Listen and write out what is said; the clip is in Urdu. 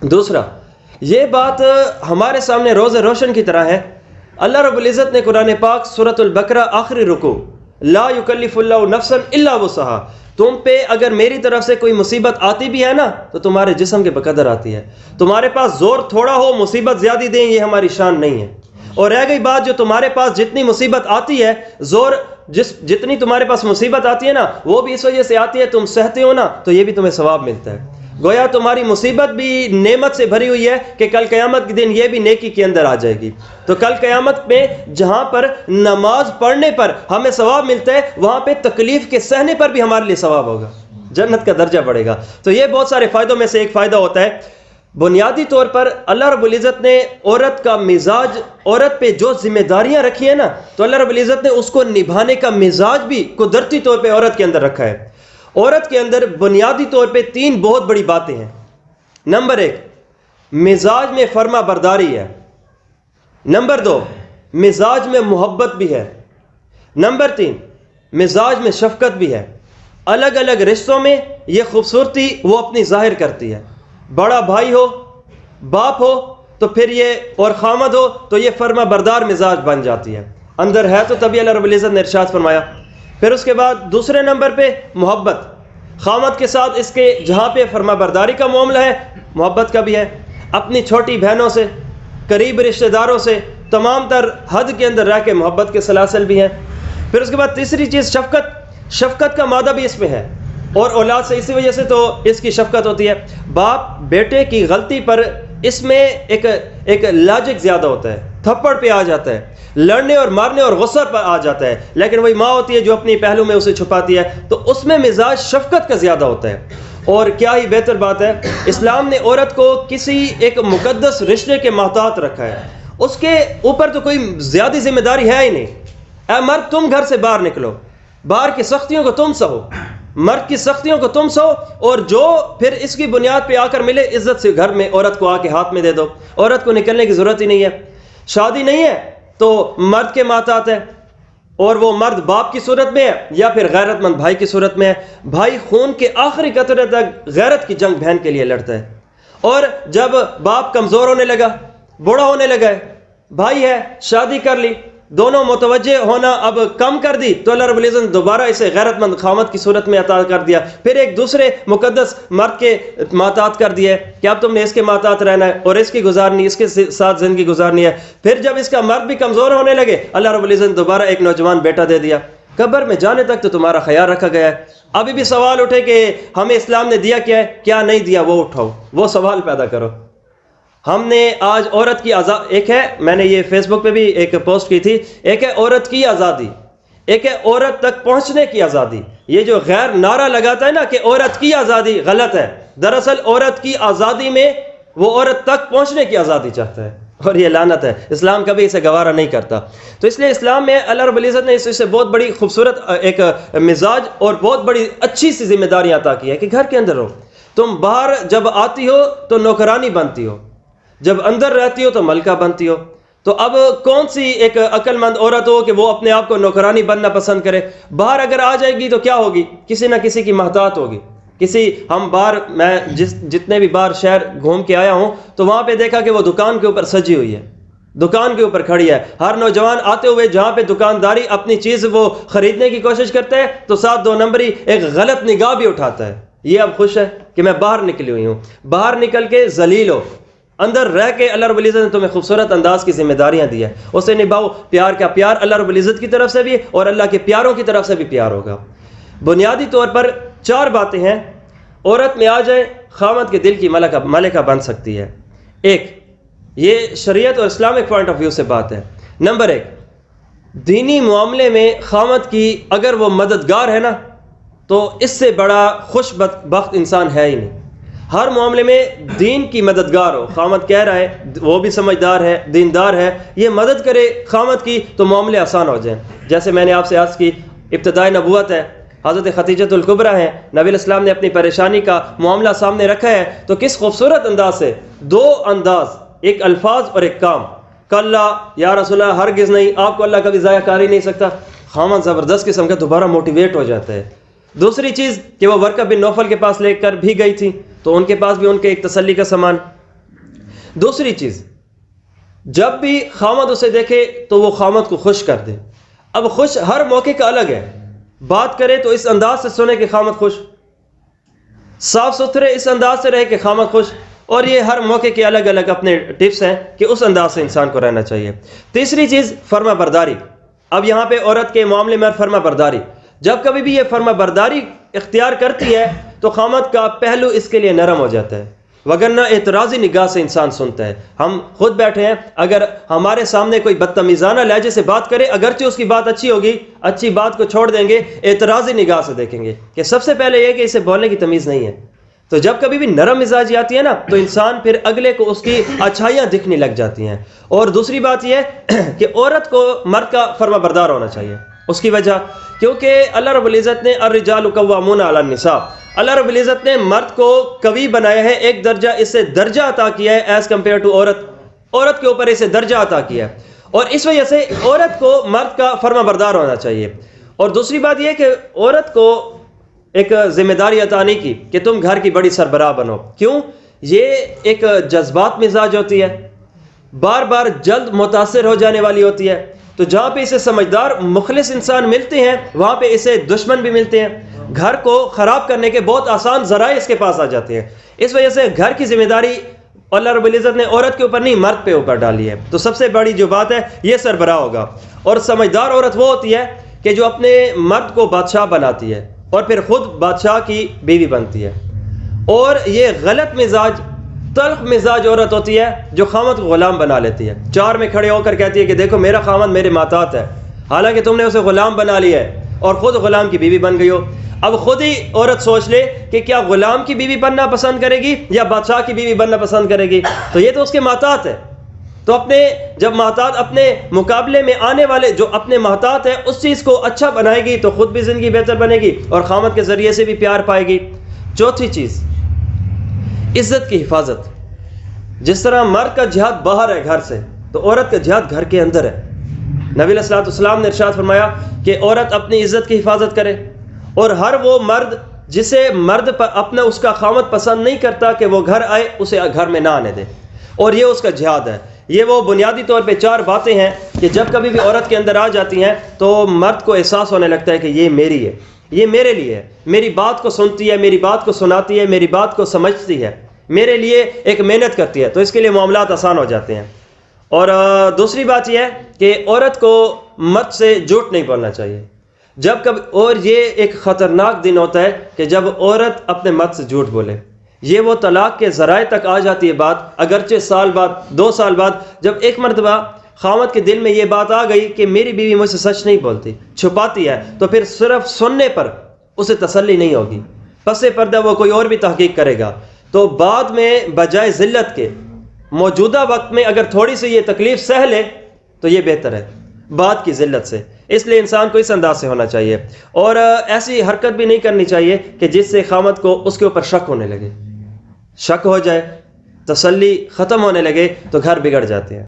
دوسرا، یہ بات ہمارے سامنے روز روشن کی طرح ہے. اللہ رب العزت نے قرآن پاک سورۃ البقرہ آخری رکوع لا یکلف اللہ نفسا الا وسعہا، تم پہ اگر میری طرف سے کوئی مصیبت آتی بھی ہے نا تو تمہارے جسم کے بقدر آتی ہے. تمہارے پاس زور تھوڑا ہو مصیبت زیادہ دیں یہ ہماری شان نہیں ہے. اور رہ گئی بات جو تمہارے پاس جتنی مصیبت آتی ہے، زور جتنی تمہارے پاس مصیبت آتی ہے نا وہ بھی اس وجہ سے آتی ہے تم سہتے ہو نا تو یہ بھی تمہیں ثواب ملتا ہے. گویا تمہاری مصیبت بھی نعمت سے بھری ہوئی ہے کہ کل قیامت کے دن یہ بھی نیکی کے اندر آ جائے گی. تو کل قیامت میں جہاں پر نماز پڑھنے پر ہمیں ثواب ملتا ہے وہاں پہ تکلیف کے سہنے پر بھی ہمارے لیے ثواب ہوگا، جنت کا درجہ بڑھے گا. تو یہ بہت سارے فائدوں میں سے ایک فائدہ ہوتا ہے. بنیادی طور پر اللہ رب العزت نے عورت کا مزاج، عورت پہ جو ذمہ داریاں رکھی ہیں نا تو اللہ رب العزت نے اس کو نبھانے کا مزاج بھی قدرتی طور پہ عورت کے اندر رکھا ہے. عورت کے اندر بنیادی طور پہ 3 بہت بڑی باتیں ہیں. نمبر 1، مزاج میں فرما برداری ہے. نمبر 2، مزاج میں محبت بھی ہے. نمبر 3، مزاج میں شفقت بھی ہے. الگ الگ رشتوں میں یہ خوبصورتی وہ اپنی ظاہر کرتی ہے. بڑا بھائی ہو، باپ ہو تو پھر یہ، اور خامد ہو تو یہ فرما بردار مزاج بن جاتی ہے. اندر ہے تو تبھی اللہ رب العزت نے ارشاد فرمایا. پھر اس کے بعد دوسرے نمبر پہ محبت. خامد کے ساتھ اس کے جہاں پہ فرما برداری کا معاملہ ہے محبت کا بھی ہے. اپنی چھوٹی بہنوں سے، قریب رشتہ داروں سے تمام تر حد کے اندر رہ کے محبت کے سلاسل بھی ہیں. پھر اس کے بعد تیسری چیز شفقت. شفقت کا مادہ بھی اس میں ہے اور اولاد سے اسی وجہ سے تو اس کی شفقت ہوتی ہے. باپ بیٹے کی غلطی پر اس میں ایک لاجک زیادہ ہوتا ہے، تھپڑ پہ آ جاتا ہے، لڑنے اور مارنے اور غصہ پر آ جاتا ہے. لیکن وہی ماں ہوتی ہے جو اپنی پہلو میں اسے چھپاتی ہے تو اس میں مزاج شفقت کا زیادہ ہوتا ہے. اور کیا ہی بہتر بات ہے، اسلام نے عورت کو کسی ایک مقدس رشتے کے محتاط رکھا ہے. اس کے اوپر تو کوئی زیادہ ذمہ داری ہے ہی نہیں. اے مرد تم گھر سے باہر نکلو، باہر کی سختیوں کو تم سہو، مرد کی سختیوں کو تم سہو، اور جو پھر اس کی بنیاد پہ آ کر ملے عزت سے گھر میں عورت کو آ کے ہاتھ میں دے دو. عورت کو نکلنے کی ضرورت ہی نہیں ہے. شادی نہیں ہے تو مرد کے ماتحت ہے، اور وہ مرد باپ کی صورت میں ہے یا پھر غیرت مند بھائی کی صورت میں ہے. بھائی خون کے آخری قطرے تک غیرت کی جنگ بہن کے لیے لڑتا ہے. اور جب باپ کمزور ہونے لگا، بوڑھا ہونے لگا ہے، بھائی ہے شادی کر لی، دونوں متوجہ ہونا اب کم کر دی تو اللہ رب العزت نے دوبارہ اسے غیرت مند خامد کی صورت میں عطا کر دیا. پھر ایک دوسرے مقدس مرد کے ماتحت کر دیا ہے کہ اب تم نے اس کے ماتحت رہنا ہے اور اس کی گزارنی، اس کے ساتھ زندگی گزارنی ہے. پھر جب اس کا مرد بھی کمزور ہونے لگے اللہ رب العزت نے دوبارہ ایک نوجوان بیٹا دے دیا. قبر میں جانے تک تو تمہارا خیال رکھا گیا ہے. ابھی بھی سوال اٹھے کہ ہمیں اسلام نے دیا کیا ہے، کیا نہیں دیا، وہ اٹھاؤ، وہ سوال پیدا کرو. ہم نے آج عورت کی ایک ہے، میں نے یہ فیس بک پہ بھی ایک پوسٹ کی تھی، ایک ہے عورت کی آزادی، ایک ہے عورت تک پہنچنے کی آزادی. یہ جو غیر نعرہ لگاتا ہے نا کہ عورت کی آزادی، غلط ہے. دراصل عورت کی آزادی میں وہ عورت تک پہنچنے کی آزادی چاہتا ہے، اور یہ لعنت ہے. اسلام کبھی اسے گوارا نہیں کرتا. تو اس لیے اسلام میں اللہ رب العزت نے اس سے بہت بڑی خوبصورت ایک مزاج اور بہت بڑی اچھی سی ذمہ داریاں عطا کی ہے کہ گھر کے اندر ہو. تم باہر جب آتی ہو تو نوکرانی بنتی ہو، جب اندر رہتی ہو تو ملکہ بنتی ہو. تو اب کون سی ایک عقل مند عورت ہو کہ وہ اپنے آپ کو نوکرانی بننا پسند کرے؟ باہر اگر آ جائے گی تو کیا ہوگی؟ کسی نہ کسی کی محتاط ہوگی. ہم باہر، میں جتنے بھی باہر شہر گھوم کے آیا ہوں تو وہاں پہ دیکھا کہ وہ دکان کے اوپر سجی ہوئی ہے، دکان کے اوپر کھڑی ہے. ہر نوجوان آتے ہوئے جہاں پہ دکانداری اپنی چیز وہ خریدنے کی کوشش کرتا ہے تو ساتھ 2 نمبری ایک غلط نگاہ بھی اٹھاتا ہے. یہ اب خوش ہے کہ میں باہر نکلی ہوئی ہوں. باہر نکل کے ذلیل ہو، اندر رہ کے اللہ رب العزت نے تمہیں خوبصورت انداز کی ذمہ داریاں دی ہے، اسے نبھاؤ. پیار کا پیار اللہ رب العزت کی طرف سے بھی اور اللہ کے پیاروں کی طرف سے بھی پیار ہوگا. بنیادی طور پر 4 باتیں ہیں عورت میں آ جائے خامد کے دل کی ملکہ بن سکتی ہے. 1، یہ شریعت اور اسلامک پوائنٹ آف ویو سے بات ہے. نمبر 1، دینی معاملے میں خامد کی اگر وہ مددگار ہے نا تو اس سے بڑا خوش بخت انسان ہے ہی نہیں. ہر معاملے میں دین کی مددگار ہو. خامد کہہ رہا ہے، وہ بھی سمجھدار ہے، دیندار ہے، یہ مدد کرے خامد کی تو معاملے آسان ہو جائیں. جیسے میں نے آپ سے عرض کی، ابتدائی نبوت ہے، حضرت خدیجۃ الکبریٰ ہیں، نبی الاسلام نے اپنی پریشانی کا معاملہ سامنے رکھا ہے تو کس خوبصورت انداز سے 2 انداز، ایک الفاظ اور ایک کام. کلا یا رسول اللہ، ہرگز نہیں، آپ کو اللہ کبھی ضائع کر ہی نہیں سکتا. خامد زبردست قسم کا دوبارہ موٹیویٹ ہو جاتا ہے. دوسری چیز کہ وہ ورقہ بن نوفل کے پاس لے کر بھی گئی تھی تو ان کے پاس بھی ان کے ایک تسلی کا سامان. دوسری چیز، جب بھی خامد اسے دیکھے تو وہ خامد کو خوش کر دے. اب خوش ہر موقع کا الگ ہے. بات کرے تو اس انداز سے سنے کہ خامد خوش، صاف ستھرے اس انداز سے رہے کہ خامد خوش. اور یہ ہر موقع کے الگ الگ اپنے ٹپس ہیں کہ اس انداز سے انسان کو رہنا چاہیے. تیسری چیز فرما برداری. اب یہاں پہ عورت کے معاملے میں فرما برداری، جب کبھی بھی یہ فرما برداری اختیار کرتی ہے تو خامد کا پہلو اس کے لیے نرم ہو جاتا ہے، وگرنہ اعتراضی نگاہ سے انسان سنتا ہے. ہم خود بیٹھے ہیں، اگر ہمارے سامنے کوئی بدتمیزانہ لہجے سے بات کرے، اگرچہ اس کی بات اچھی ہوگی، اچھی بات کو چھوڑ دیں گے، اعتراضی نگاہ سے دیکھیں گے کہ سب سے پہلے یہ کہ اسے بولنے کی تمیز نہیں ہے. تو جب کبھی بھی نرم مزاجی آتی ہے نا تو انسان پھر اگلے کو اس کی اچھائیاں دکھنے لگ جاتی ہیں. اور دوسری بات یہ ہے کہ عورت کو مرد کا فرما بردار ہونا چاہیے. اس کی وجہ کیونکہ اللہ رب العزت نے الرجال قوامون علی النساء، اللہ رب العزت نے مرد کو قوی بنایا ہے، ایک درجہ اس سے درجہ عطا کیا ہے ایز کمپیئر ٹو عورت کے اوپر اسے درجہ عطا کیا ہے. اور اس وجہ سے عورت کو مرد کا فرما بردار ہونا چاہیے. اور دوسری بات یہ کہ عورت کو ایک ذمہ داری عطا نہیں کی کہ تم گھر کی بڑی سربراہ بنو. کیوں؟ یہ ایک جذبات مزاج ہوتی ہے، بار بار جلد متاثر ہو جانے والی ہوتی ہے. تو جہاں پہ اسے سمجھدار مخلص انسان ملتے ہیں وہاں پہ اسے دشمن بھی ملتے ہیں. گھر کو خراب کرنے کے بہت آسان ذرائع اس کے پاس آ جاتے ہیں. اس وجہ سے گھر کی ذمہ داری اللہ رب العزت نے عورت کے اوپر نہیں مرد پہ اوپر ڈالی ہے. تو سب سے بڑی جو بات ہے یہ سربراہ ہوگا. اور سمجھدار عورت وہ ہوتی ہے کہ جو اپنے مرد کو بادشاہ بناتی ہے اور پھر خود بادشاہ کی بیوی بنتی ہے. اور یہ غلط مزاج، تلخ مزاج عورت ہوتی ہے جو خامد کو غلام بنا لیتی ہے. چار میں کھڑے ہو کر کہتی ہے کہ دیکھو میرا خامد میرے محتاط ہے، حالانکہ تم نے اسے غلام بنا لیا ہے اور خود غلام کی بیوی بن گئی ہو. اب خود ہی عورت سوچ لے کہ کیا غلام کی بیوی بننا پسند کرے گی یا بادشاہ کی بیوی بننا پسند کرے گی. تو یہ تو اس کے محتاط ہے. تو جب محتاط اپنے مقابلے میں آنے والے جو اپنے محتاط ہے اس چیز کو اچھا بنائے گی تو خود بھی زندگی بہتر بنے گی اور خامد کے ذریعے سے بھی پیار پائے گی. چوتھی چیز، عزت کی حفاظت. جس طرح مرد کا جہاد باہر ہے گھر سے، تو عورت کا جہاد گھر کے اندر ہے. نبی علیہ الصلوۃ والسلام نے ارشاد فرمایا کہ عورت اپنی عزت کی حفاظت کرے، اور ہر وہ مرد جسے مرد پر اپنا اس کا خامد پسند نہیں کرتا کہ وہ گھر آئے، اسے گھر میں نہ آنے دے. اور یہ اس کا جہاد ہے. یہ وہ بنیادی طور پہ 4 باتیں ہیں کہ جب کبھی بھی عورت کے اندر آ جاتی ہیں تو مرد کو احساس ہونے لگتا ہے کہ یہ میری ہے، یہ میرے لیے ہے، میری بات کو سنتی ہے، میری بات کو سناتی ہے، میری بات کو سمجھتی ہے، میرے لیے ایک محنت کرتی ہے. تو اس کے لیے معاملات آسان ہو جاتے ہیں. اور دوسری بات یہ ہے کہ عورت کو مرد سے جھوٹ نہیں بولنا چاہیے. جب کبھی، اور یہ ایک خطرناک دن ہوتا ہے کہ جب عورت اپنے مرد سے جھوٹ بولے. یہ وہ طلاق کے ذرائع تک آ جاتی ہے بات، اگرچہ سال بعد 2 سال بعد جب ایک مرتبہ خامد کے دل میں یہ بات آ گئی کہ میری بیوی مجھ سے سچ نہیں بولتی، چھپاتی ہے، تو پھر صرف سننے پر اسے تسلی نہیں ہوگی، پس پردہ وہ کوئی اور بھی تحقیق کرے گا. تو بعد میں بجائے ذلت کے موجودہ وقت میں اگر تھوڑی سی یہ تکلیف سہ لے تو یہ بہتر ہے بات کی ذلت سے. اس لیے انسان کو اس انداز سے ہونا چاہیے. اور ایسی حرکت بھی نہیں کرنی چاہیے کہ جس سے خامد کو اس کے اوپر شک ہونے لگے، شک ہو جائے، تسلی ختم ہونے لگے تو گھر بگڑ جاتے ہیں.